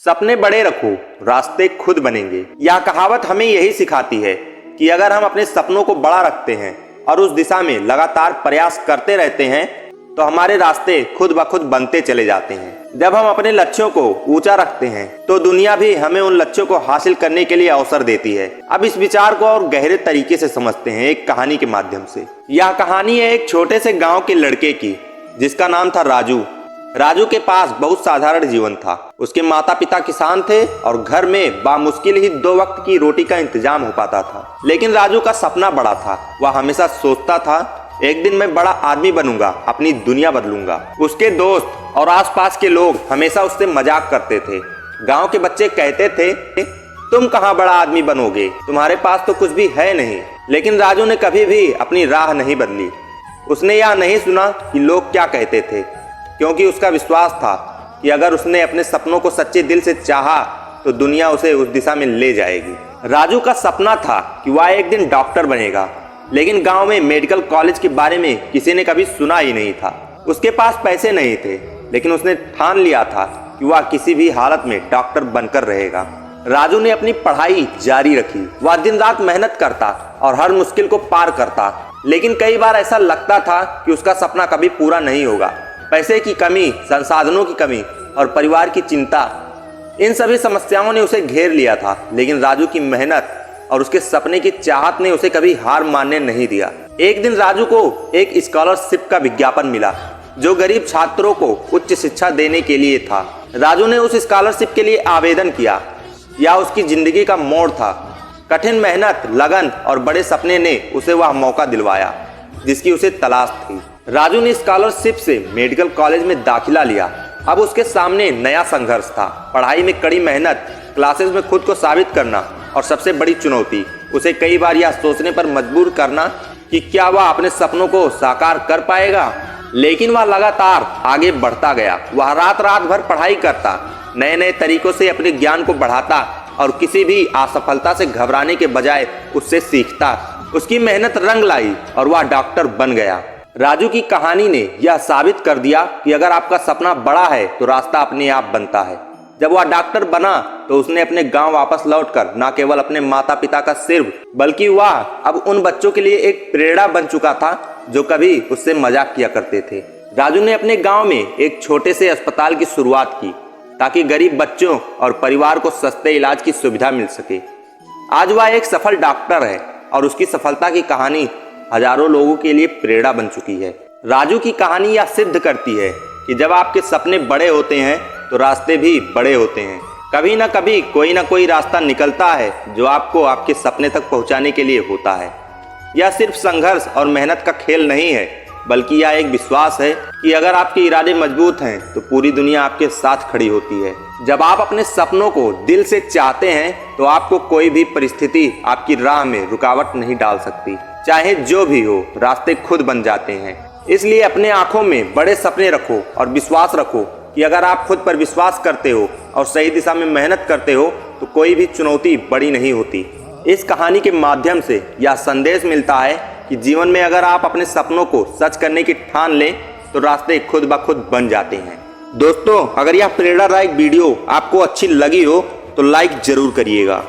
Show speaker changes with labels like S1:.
S1: सपने बड़े रखो, रास्ते खुद बनेंगे। यह कहावत हमें यही सिखाती है कि अगर हम अपने सपनों को बड़ा रखते हैं और उस दिशा में लगातार प्रयास करते रहते हैं तो हमारे रास्ते खुद ब खुद बनते चले जाते हैं। जब हम अपने लक्ष्यों को ऊंचा रखते हैं तो दुनिया भी हमें उन लक्ष्यों को हासिल करने के लिए अवसर देती है। अब इस विचार को और गहरे तरीके से समझते हैं एक कहानी के माध्यम से। यह कहानी है एक छोटे से गांव के लड़के की जिसका नाम था राजू। राजू के पास बहुत साधारण जीवन था। उसके माता पिता किसान थे और घर में बामुश्किल ही 2 वक्त की रोटी का इंतजाम हो पाता था। लेकिन राजू का सपना बड़ा था। वह हमेशा सोचता था एक दिन मैं बड़ा आदमी बनूंगा, अपनी दुनिया बदलूंगा। उसके दोस्त और आसपास के लोग हमेशा उससे मजाक करते थे। गांव के बच्चे कहते थे तुम कहाँ बड़ा आदमी बनोगे, तुम्हारे पास तो कुछ भी है नहीं। लेकिन राजू ने कभी भी अपनी राह नहीं बदली। उसने यह नहीं सुना कि लोग क्या कहते थे, क्योंकि उसका विश्वास था कि अगर उसने अपने सपनों को सच्चे दिल से चाहा तो दुनिया उसे उस दिशा में ले जाएगी। राजू का सपना था कि वह एक दिन डॉक्टर बनेगा, लेकिन गांव में मेडिकल कॉलेज के बारे में किसी ने कभी सुना ही नहीं था। उसके पास पैसे नहीं थे, लेकिन उसने ठान लिया था कि वह किसी भी हालत में डॉक्टर बनकर रहेगा। राजू ने अपनी पढ़ाई जारी रखी। वह दिन रात मेहनत करता और हर मुश्किल को पार करता। लेकिन कई बार ऐसा लगता था कि उसका सपना कभी पूरा नहीं होगा। पैसे की कमी, संसाधनों की कमी और परिवार की चिंता, इन सभी समस्याओं ने उसे घेर लिया था। लेकिन राजू की मेहनत और उसके सपने की चाहत ने उसे कभी हार मानने नहीं दिया। एक दिन राजू को एक स्कॉलरशिप का विज्ञापन मिला जो गरीब छात्रों को उच्च शिक्षा देने के लिए था। राजू ने उस स्कॉलरशिप के लिए आवेदन किया। यह उसकी जिंदगी का मोड़ था। कठिन मेहनत, लगन और बड़े सपने ने उसे वह मौका दिलवाया जिसकी उसे तलाश थी। राजू ने स्कॉलरशिप से मेडिकल कॉलेज में दाखिला लिया। अब उसके सामने नया संघर्ष था। पढ़ाई में कड़ी मेहनत, क्लासेस में खुद को साबित करना और सबसे बड़ी चुनौती उसे कई बार यह सोचने पर मजबूर करना कि क्या वह अपने सपनों को साकार कर पाएगा। लेकिन वह लगातार आगे बढ़ता गया। वह रात रात भर पढ़ाई करता, नए नए तरीकों से अपने ज्ञान को बढ़ाता और किसी भी असफलता से घबराने के बजाय उससे सीखता। उसकी मेहनत रंग लाई और वह डॉक्टर बन गया। राजू की कहानी ने यह साबित कर दिया कि अगर आपका सपना बड़ा है तो रास्ता अपने आप बनता है। जब वह डॉक्टर बना तो उसने अपने गांव वापस लौटकर न केवल अपने माता पिता का सिर बल्कि वह अब उन बच्चों के लिए एक प्रेरणा बन चुका था जो कभी उससे मजाक किया करते थे। राजू ने अपने गांव में एक छोटे से अस्पताल की शुरुआत की ताकि गरीब बच्चों और परिवार को सस्ते इलाज की सुविधा मिल सके। आज वह एक सफल डॉक्टर है और उसकी सफलता की कहानी हजारों लोगों के लिए प्रेरणा बन चुकी है। राजू की कहानी यह सिद्ध करती है कि जब आपके सपने बड़े होते हैं तो रास्ते भी बड़े होते हैं। कभी ना कभी कोई ना कोई रास्ता निकलता है जो आपको आपके सपने तक पहुंचाने के लिए होता है। यह सिर्फ संघर्ष और मेहनत का खेल नहीं है, बल्कि यह एक विश्वास है कि अगर आपके इरादे मजबूत हैं तो पूरी दुनिया आपके साथ खड़ी होती है। जब आप अपने सपनों को दिल से चाहते हैं तो आपको कोई भी परिस्थिति आपकी राह में रुकावट नहीं डाल सकती। चाहे जो भी हो, रास्ते खुद बन जाते हैं। इसलिए अपने आंखों में बड़े सपने रखो और विश्वास रखो कि अगर आप खुद पर विश्वास करते हो और सही दिशा में मेहनत करते हो तो कोई भी चुनौती बड़ी नहीं होती। इस कहानी के माध्यम से यह संदेश मिलता है कि जीवन में अगर आप अपने सपनों को सच करने की ठान लें तो रास्ते खुद ब खुद बन जाते हैं। दोस्तों, अगर यह प्रेरणादायक वीडियो आपको अच्छी लगी हो तो लाइक जरूर करिएगा।